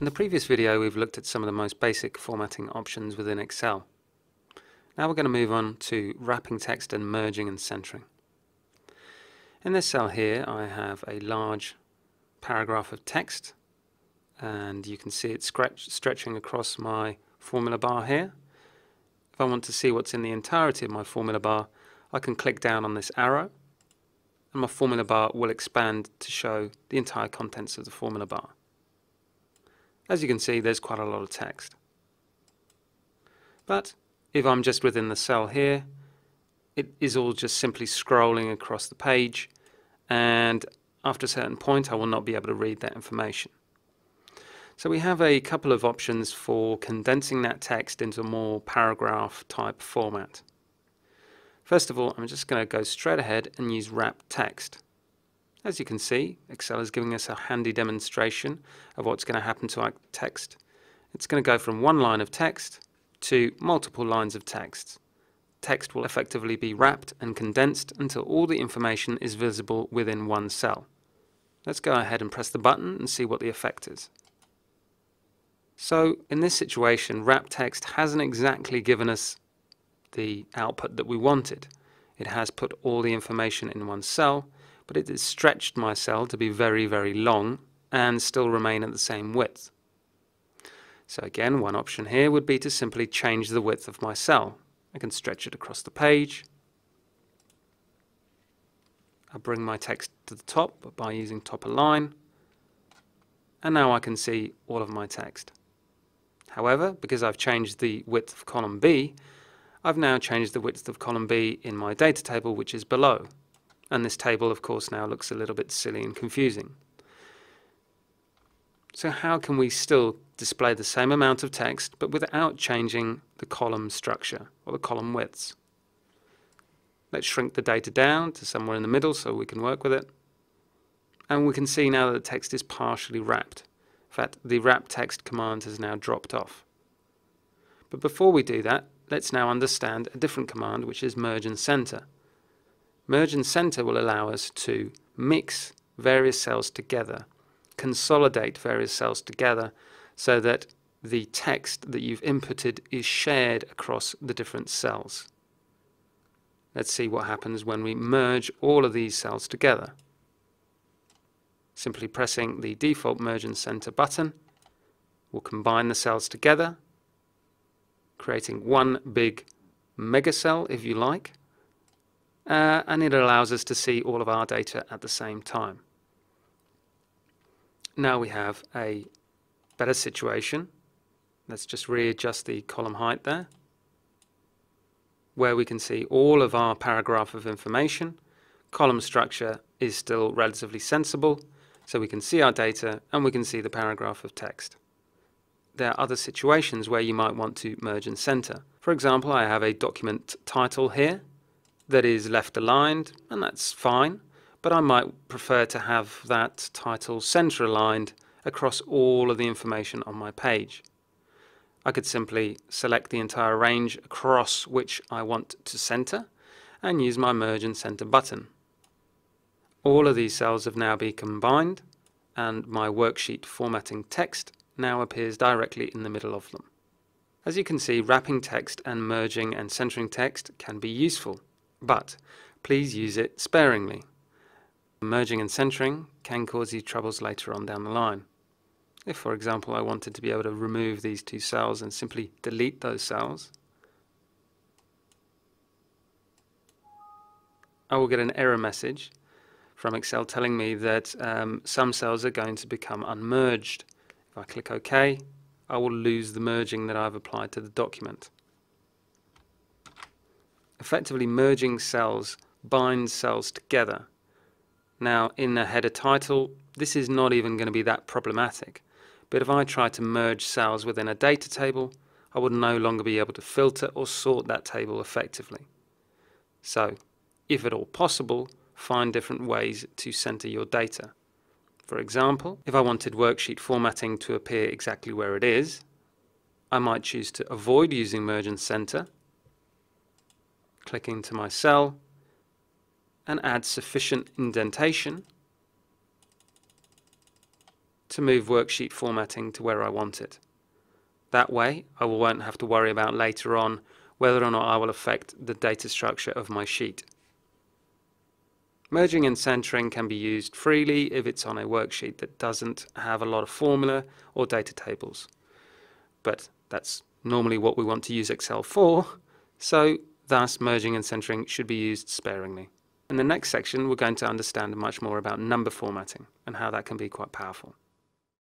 In the previous video we've looked at some of the most basic formatting options within Excel. Now we're going to move on to wrapping text and merging and centering. In this cell here I have a large paragraph of text and you can see it stretching across my formula bar here. If I want to see what's in the entirety of my formula bar, I can click down on this arrow and my formula bar will expand to show the entire contents of the formula bar. As you can see, there's quite a lot of text. But if I'm just within the cell here, it is all just simply scrolling across the page, and after a certain point I will not be able to read that information. So we have a couple of options for condensing that text into a more paragraph type format. First of all, I'm just going to go straight ahead and use wrap text. As you can see, Excel is giving us a handy demonstration of what's going to happen to our text. It's going to go from one line of text to multiple lines of text. Text will effectively be wrapped and condensed until all the information is visible within one cell. Let's go ahead and press the button and see what the effect is. So in this situation, wrap text hasn't exactly given us the output that we wanted. It has put all the information in one cell, but it has stretched my cell to be very, very long and still remain at the same width. So again, one option here would be to simply change the width of my cell. I can stretch it across the page. I'll bring my text to the top by using top align, and now I can see all of my text. However, because I've changed the width of column B, I've now changed the width of column B in my data table, which is below. And this table, of course, now looks a little bit silly and confusing. So how can we still display the same amount of text but without changing the column structure or the column widths? Let's shrink the data down to somewhere in the middle so we can work with it. And we can see now that the text is partially wrapped. In fact, the wrap text command has now dropped off. But before we do that, let's now understand a different command, which is merge and center. Merge and center will allow us to mix various cells together, consolidate various cells together so that the text that you've inputted is shared across the different cells. Let's see what happens when we merge all of these cells together. Simply pressing the default merge and center button will combine the cells together, creating one big mega cell if you like, and it allows us to see all of our data at the same time. Now we have a better situation. Let's just readjust the column height there, where we can see all of our paragraph of information. Column structure is still relatively sensible, so we can see our data and we can see the paragraph of text. There are other situations where you might want to merge and center. For example, I have a document title here that is left aligned, and that's fine, but I might prefer to have that title center aligned across all of the information on my page. I could simply select the entire range across which I want to center and use my merge and center button. All of these cells have now been combined and my worksheet formatting text now appears directly in the middle of them. As you can see, wrapping text and merging and centering text can be useful, but please use it sparingly. Merging and centering can cause you troubles later on down the line. If, for example, I wanted to be able to remove these two cells and simply delete those cells, I will get an error message from Excel telling me that some cells are going to become unmerged. If I click OK, I will lose the merging that I've applied to the document. Effectively, merging cells binds cells together. Now, in the header title, this is not even going to be that problematic. But if I try to merge cells within a data table, I would no longer be able to filter or sort that table effectively. So, if at all possible, find different ways to center your data. For example, if I wanted worksheet formatting to appear exactly where it is, I might choose to avoid using merge and center, click into my cell, and add sufficient indentation to move worksheet formatting to where I want it. That way, I won't have to worry about later on whether or not I will affect the data structure of my sheet. Merging and centering can be used freely if it's on a worksheet that doesn't have a lot of formula or data tables. But that's normally what we want to use Excel for, so thus merging and centering should be used sparingly. In the next section, we're going to understand much more about number formatting and how that can be quite powerful.